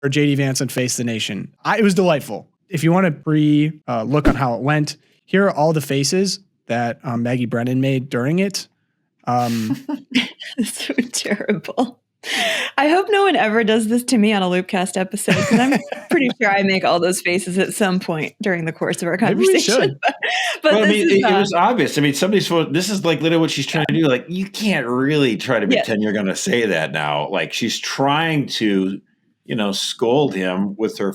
for JD Vance and Face the Nation. It was delightful. If you want a look on how it went, here are all the faces that Maggie Brennan made during it. It's so terrible. I hope no one ever does this to me on a Loopcast episode, because I'm pretty sure I make all those faces at some point during the course of our conversation. But I mean, it was obvious. I mean, this is like literally what she's trying to do. Like, you can't really try to pretend you're going to say that now. Like, she's trying to, scold him with her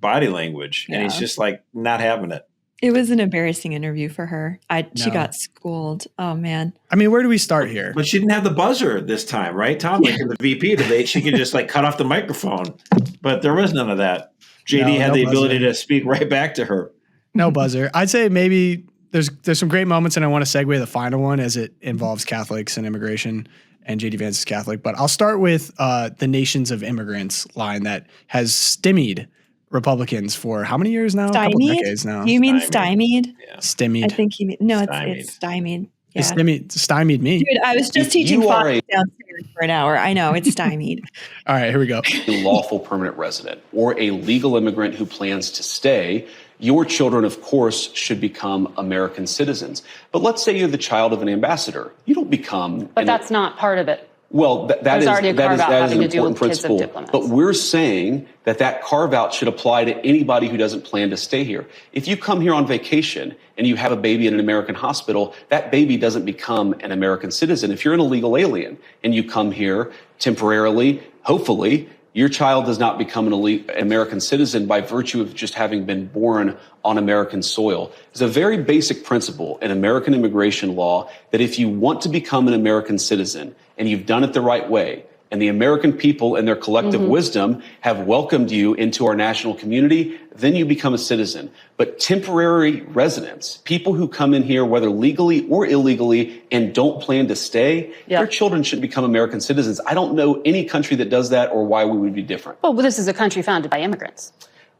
body language, and he's just like not having it. It was an embarrassing interview for her. She got schooled. Oh, man. I mean, where do we start here? But she didn't have the buzzer this time, right, Tom? Like in the VP debate, she could just like cut off the microphone. But there was none of that. JD had the ability to speak right back to her. No buzzer. I'd say maybe there's some great moments, and I want to segue the final one as it involves Catholics and immigration, and JD Vance is Catholic. But I'll start with the Nations of Immigrants line that has stymied Republicans for how many years now? Stymied? A couple decades now. You mean stymied? Yeah. Stymied. I think you mean, no, it's stymied. Yeah. It stymied me. Dude, I was just teaching phonics downstairs for an hour. I know, it's stymied. All right, here we go. A lawful permanent resident or a legal immigrant who plans to stay, your children, of course, should become American citizens. But let's say you're the child of an ambassador. You don't become... But that's not part of it. Well, that is an important principle. Diplomats. But we're saying that carve-out should apply to anybody who doesn't plan to stay here. If you come here on vacation and you have a baby in an American hospital, that baby doesn't become an American citizen. If you're an illegal alien and you come here temporarily, hopefully, your child does not become an American citizen by virtue of just having been born on American soil. It's a very basic principle in American immigration law that if you want to become an American citizen and you've done it the right way, and the American people in their collective wisdom have welcomed you into our national community, then you become a citizen. But temporary residents, people who come in here, whether legally or illegally, and don't plan to stay, their children should become American citizens. I don't know any country that does that or why we would be different. Well, this is a country founded by immigrants.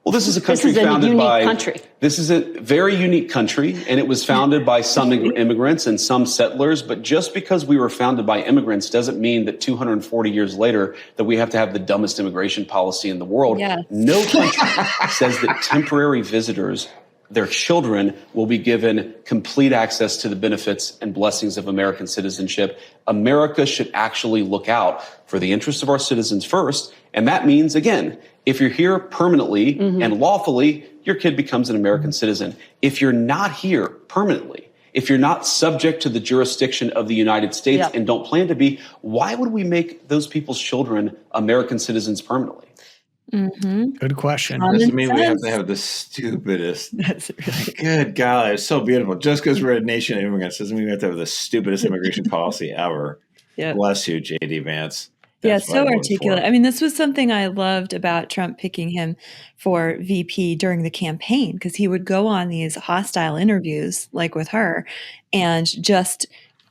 Well, this is a country This is a very unique country, and it was founded by some immigrants and some settlers. But just because we were founded by immigrants doesn't mean that 240 years later that we have to have the dumbest immigration policy in the world. Yeah. No country says that temporary visitors, their children, will be given complete access to the benefits and blessings of American citizenship. America should actually look out for the interests of our citizens first. And that means, again, if you're here permanently and lawfully, your kid becomes an American citizen. If you're not here permanently, if you're not subject to the jurisdiction of the United States and don't plan to be, why would we make those people's children American citizens permanently? Good question. Doesn't mean we have to have the stupidest. That's really good God, it's so beautiful. Just because we're a nation of immigrants doesn't mean we have to have the stupidest immigration policy ever. Bless you, JD Vance. That's so articulate. I mean, this was something I loved about Trump picking him for VP during the campaign, because he would go on these hostile interviews like with her and just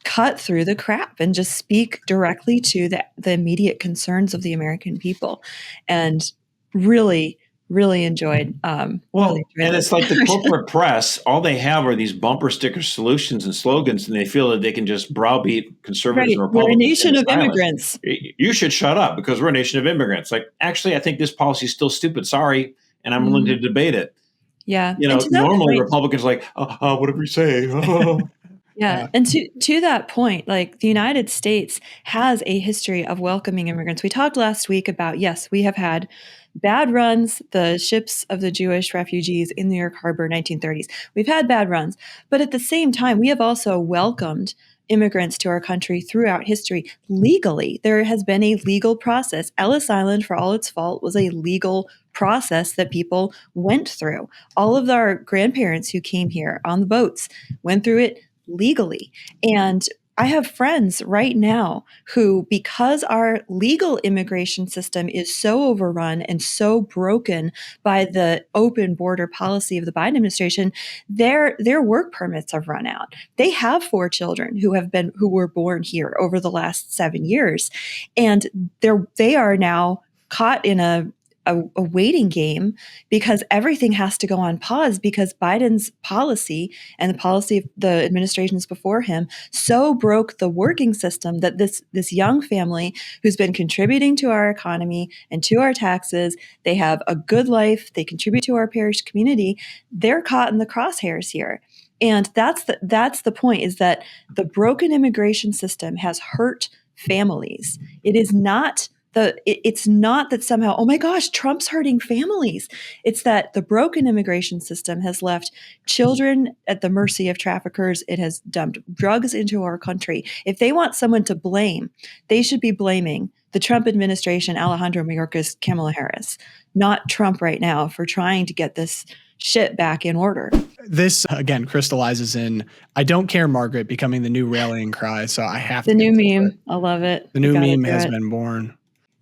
cut through the crap and just speak directly to the immediate concerns of the American people. And really enjoyed. And it's like the corporate press, all they have are these bumper sticker solutions and slogans, and they feel that they can just browbeat conservatives and Republicans. We're a nation of immigrants. You should shut up because we're a nation of immigrants. Like, actually, I think this policy is still stupid. Sorry. And I'm willing to debate it. Yeah. Normally Republicans are like, whatever you say. Yeah. And to that point, like, the United States has a history of welcoming immigrants. We talked last week about, yes, we have had bad runs, the ships of the Jewish refugees in New York Harbor, 1930s. We've had bad runs. But at the same time, we have also welcomed immigrants to our country throughout history legally. There has been a legal process. Ellis Island, for all its fault, was a legal process that people went through. All of our grandparents who came here on the boats went through it legally. And I have friends right now who, because our legal immigration system is so overrun and so broken by the open border policy of the Biden administration, their work permits have run out. They have 4 children who were born here over the last 7 years, and they are now caught in a a waiting game because everything has to go on pause because Biden's policy and the policy of the administrations before him so broke the working system that this young family who's been contributing to our economy and to our taxes, they have a good life, they contribute to our parish community, they're caught in the crosshairs here. And that's the point, is that the broken immigration system has hurt families. It's not that somehow, oh my gosh, Trump's hurting families. It's that the broken immigration system has left children at the mercy of traffickers. It has dumped drugs into our country. If they want someone to blame, they should be blaming the Trump administration, Alejandro Mayorkas, Kamala Harris, not Trump right now for trying to get this shit back in order. This, again, crystallizes in I don't care, Margaret, becoming the new rallying cry. So I have the new meme. I love it. The new meme has been born.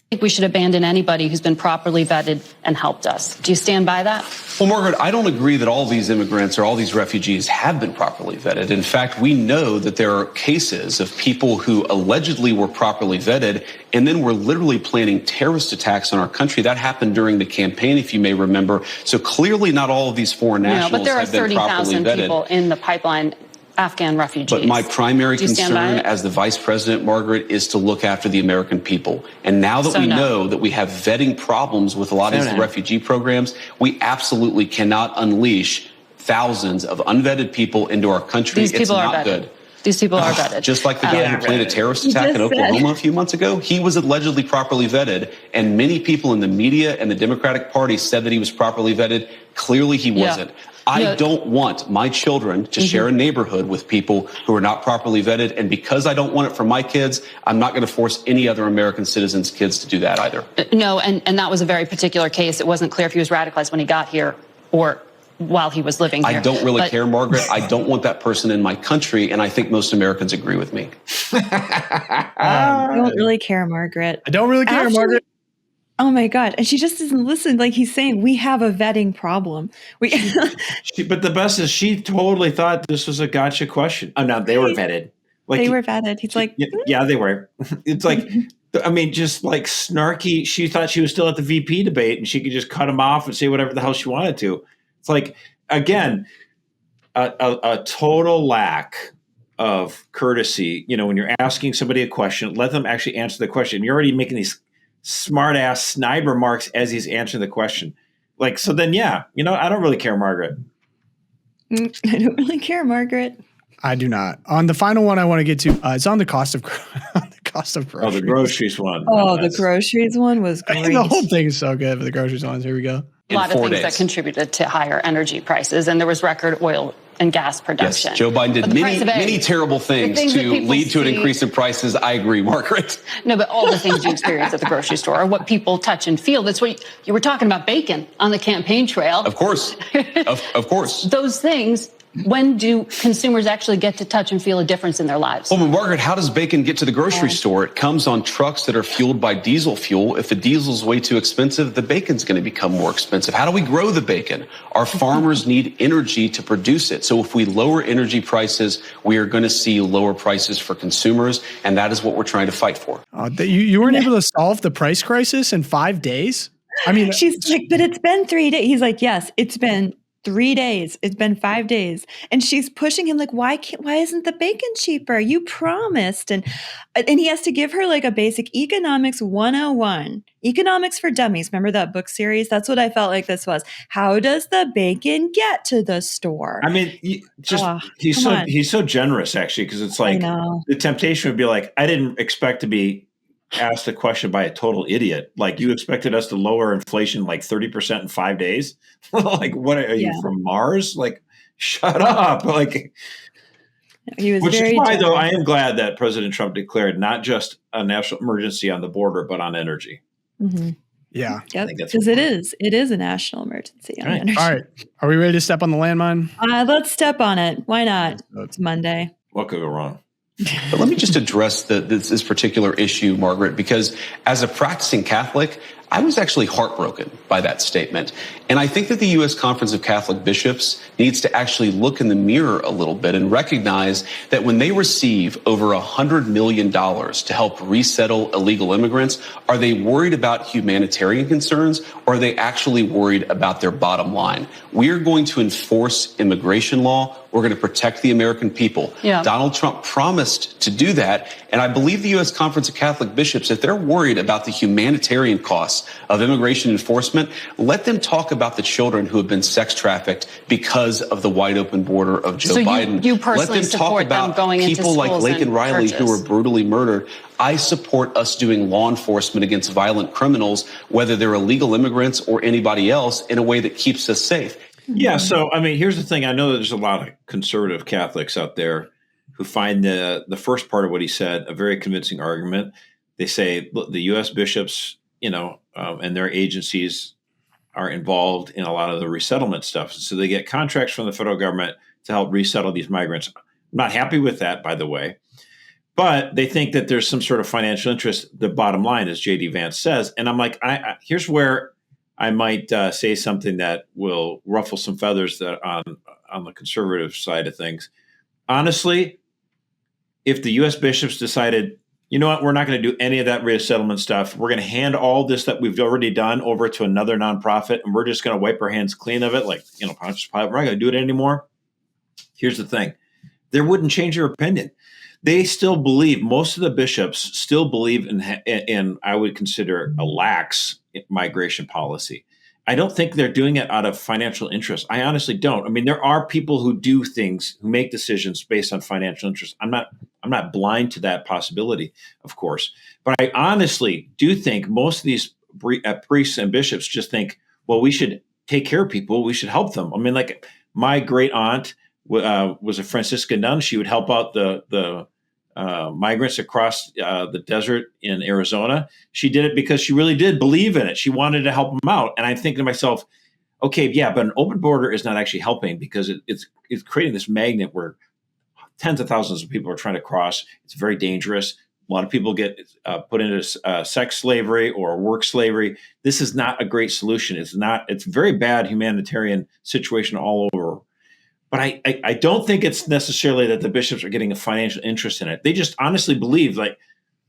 I think we should abandon anybody who's been properly vetted and helped us. Do you stand by that? Well, Margaret, I don't agree that all these immigrants or all these refugees have been properly vetted. In fact, we know that there are cases of people who allegedly were properly vetted and then were literally planning terrorist attacks on our country. That happened during the campaign, if you may remember. So clearly not all of these foreign nationals have been properly vetted. But there are 30,000 people in the pipeline, Afghan refugees. But my primary concern as the vice president, Margaret, is to look after the American people. And now that we know that we have vetting problems with a lot of these refugee programs, we absolutely cannot unleash thousands of unvetted people into our country. These people are vetted. Good. These people are vetted. Just like the guy who planned a terrorist attack in Oklahoma a few months ago, he was allegedly properly vetted. And many people in the media and the Democratic Party said that he was properly vetted. Clearly he wasn't. I don't want my children to share a neighborhood with people who are not properly vetted. And because I don't want it for my kids, I'm not going to force any other American citizens' kids to do that either. No, and that was a very particular case. It wasn't clear if he was radicalized when he got here or while he was living here. I don't really care, Margaret. I don't want that person in my country, and I think most Americans agree with me. I don't really care, Margaret. I don't really care, Margaret. Oh my God. And she just doesn't listen. Like he's saying, we have a vetting problem. But the best is she totally thought this was a gotcha question. Oh, no, they were vetted. Like they were vetted. He's like, yeah, they were. It's like, I mean, just like snarky. She thought she was still at the VP debate and she could just cut him off and say whatever the hell she wanted to. It's like, again, a total lack of courtesy. You know, when you're asking somebody a question, let them actually answer the question. You're already making these smart ass snide remarks as he's answering the question. Like, so then, yeah, you know, I don't really care, Margaret. I don't really care, Margaret. I do not. On the final one I want to get to, it's on the cost of groceries. Oh, the groceries one. Oh, the groceries one was great. The whole thing is so good for the groceries ones. Here we go. A lot of things that contributed to higher energy prices, and there was record oil and gas production. Yes, Joe Biden did many terrible things to lead to an increase in prices. I agree, Margaret. No, but all the things you experience at the grocery store are what people touch and feel. That's what you were talking about, bacon on the campaign trail. Of course, of course. Those things. When do consumers actually get to touch and feel a difference in their lives? Well, Margaret, how does bacon get to the grocery store? It comes on trucks that are fueled by diesel fuel. If the diesel's way too expensive, the bacon's going to become more expensive. How do we grow the bacon? Our farmers need energy to produce it. So if we lower energy prices, we are going to see lower prices for consumers, and that is what we're trying to fight for. You weren't able to solve the price crisis in 5 days? I mean, she's like, but it's been 3 days. He's like, yes, it's been 3 days. It's been 5 days. And she's pushing him like, why isn't the bacon cheaper? You promised. And he has to give her like a basic economics 101. Economics for Dummies. Remember that book series? That's what I felt like this was. How does the bacon get to the store? I mean, he's so generous actually, because it's like the temptation would be like, I didn't expect to be asked a question by a total idiot. Like, you expected us to lower inflation like 30% in 5 days? Like, what are you from Mars? Like, shut up. Like, he was which very is why, generous. though, I am glad that President Trump declared not just a national emergency on the border, but on energy. Mm-hmm. Yeah. Yep. Because it is a national emergency on energy. All right. Are we ready to step on the landmine? Let's step on it. Why not? It's Monday. What could go wrong? But let me just address this particular issue, Margaret, because as a practicing Catholic, I was actually heartbroken by that statement. And I think that the U.S. Conference of Catholic Bishops needs to actually look in the mirror a little bit and recognize that when they receive over $100 million to help resettle illegal immigrants, are they worried about humanitarian concerns, or are they actually worried about their bottom line? We are going to enforce immigration law. We're going to protect the American people. Yeah. Donald Trump promised to do that. And I believe the U.S. Conference of Catholic Bishops, if they're worried about the humanitarian costs of immigration enforcement, let them talk about the children who have been sex trafficked because of the wide open border of Joe Biden. You personally let them talk about people like Laken Riley who were brutally murdered. I support us doing law enforcement against violent criminals, whether they're illegal immigrants or anybody else, in a way that keeps us safe. Yeah. So, I mean, here's the thing. I know that there's a lot of conservative Catholics out there who find the first part of what he said a very convincing argument. They say, look, the U.S. bishops, and their agencies are involved in a lot of the resettlement stuff. So they get contracts from the federal government to help resettle these migrants. I'm not happy with that, by the way. But they think that there's some sort of financial interest. The bottom line, as JD Vance says. And I'm like, here's where I might say something that will ruffle some feathers that on the conservative side of things. Honestly, if the U.S. bishops decided, you know what, we're not going to do any of that resettlement stuff. We're going to hand all this that we've already done over to another nonprofit, and we're just going to wipe our hands clean of it. Like, Pontius Pilate, we're not going to do it anymore. Here's the thing. They wouldn't change their opinion. They still believe, most of the bishops still believe in I would consider a lax migration policy. I don't think they're doing it out of financial interest. I honestly don't. I mean, there are people who do things, who make decisions based on financial interest. I'm not blind to that possibility, of course. But I honestly do think most of these priests and bishops just think, well, we should take care of people. We should help them. I mean, like my great aunt was a Franciscan nun. She would help out the migrants across the desert in Arizona. She did it because she really did believe in it. She wanted to help them out. And I'm thinking to myself, okay, yeah, but an open border is not actually helping, because it's creating this magnet where tens of thousands of people are trying to cross. It's very dangerous. A lot of people get put into sex slavery or work slavery. This is not a great solution. It's a very bad humanitarian situation all over. But I don't think it's necessarily that the bishops are getting a financial interest in it. They just honestly believe, like,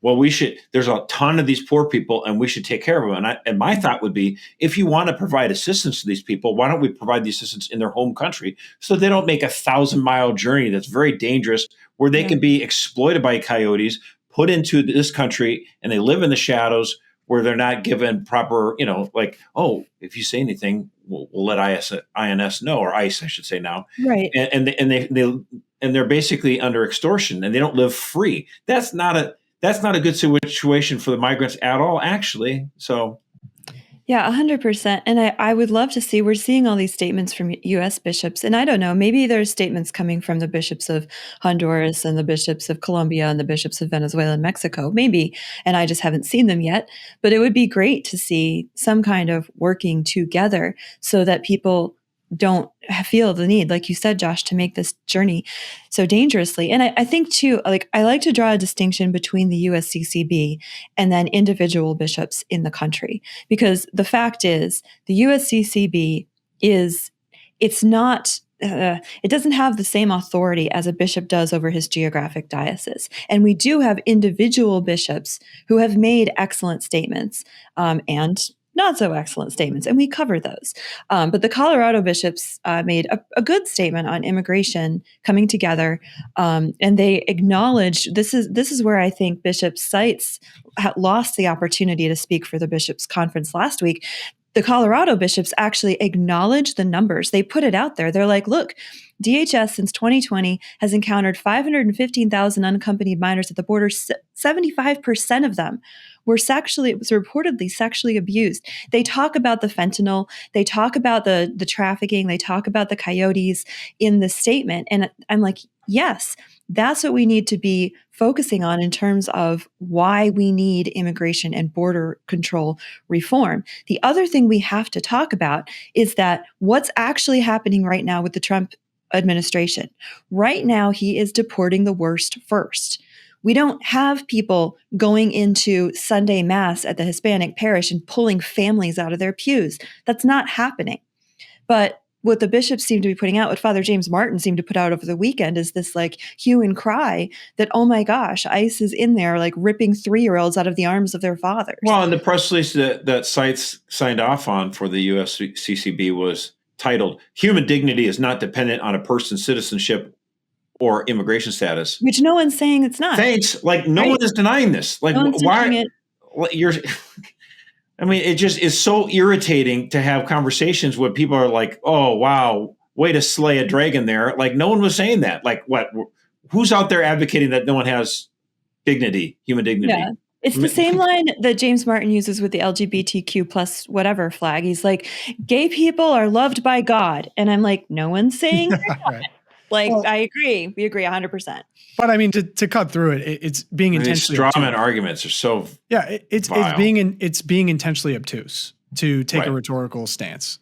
well, there's a ton of these poor people and we should take care of them. And my thought would be, if you want to provide assistance to these people, why don't we provide the assistance in their home country so they don't make a 1,000-mile journey that's very dangerous, where they can be exploited by coyotes, put into this country, and they live in the shadows where they're not given proper, like, oh, if you say anything, we'll let INS know, or ICE, I should say now. Right. And they're basically under extortion, and they don't live free. That's not a good situation for the migrants at all, actually. So. Yeah, 100%. And I would love to see, we're seeing all these statements from U.S. bishops. And I don't know, maybe there's statements coming from the bishops of Honduras and the bishops of Colombia and the bishops of Venezuela and Mexico, maybe. And I just haven't seen them yet. But it would be great to see some kind of working together so that people don't feel the need, like you said, Josh, to make this journey so dangerously. And I think too, like, I like to draw a distinction between the USCCB and then individual bishops in the country, because the fact is the USCCB it's not, it doesn't have the same authority as a bishop does over his geographic diocese. And we do have individual bishops who have made excellent statements, and not so excellent statements, and we cover those. But the Colorado bishops made a good statement on immigration coming together, and they acknowledged this is where I think Bishop Seitz lost the opportunity to speak for the bishops' conference last week. The Colorado bishops actually acknowledged the numbers. They put it out there. They're like, look, DHS since 2020 has encountered 515,000 unaccompanied minors at the border. 75% of them were reportedly sexually abused. They talk about the fentanyl. They talk about the trafficking. They talk about the coyotes in the statement. And I'm like, yes, that's what we need to be focusing on in terms of why we need immigration and border control reform. The other thing we have to talk about is that what's actually happening right now with the Trump administration. Right now, he is deporting the worst first. We don't have people going into Sunday Mass at the Hispanic parish and pulling families out of their pews. That's not happening. But what the bishops seem to be putting out, what Father James Martin seemed to put out over the weekend, is this like hue and cry that, oh my gosh, ICE is in there like ripping 3-year-olds out of the arms of their fathers. Well, and the press release that sites signed off on for the USCCB was titled, "Human dignity is not dependent on a person's citizenship or immigration status." Which no one's saying it's not. Thanks. Like, no one is denying this. Like, why? You're... I mean, it just is so irritating to have conversations where people are like, oh, wow, way to slay a dragon there. Like, no one was saying that. Like, what? Who's out there advocating that no one has dignity, human dignity? Yeah. It's the same line that James Martin uses with the LGBTQ plus whatever flag. He's like, gay people are loved by God. And I'm like, no one's saying that. Right. Like, well, I agree. We agree 100%. But I mean, to cut through it, it's being intentionally strawman arguments are so it's being intentionally obtuse to take a rhetorical stance.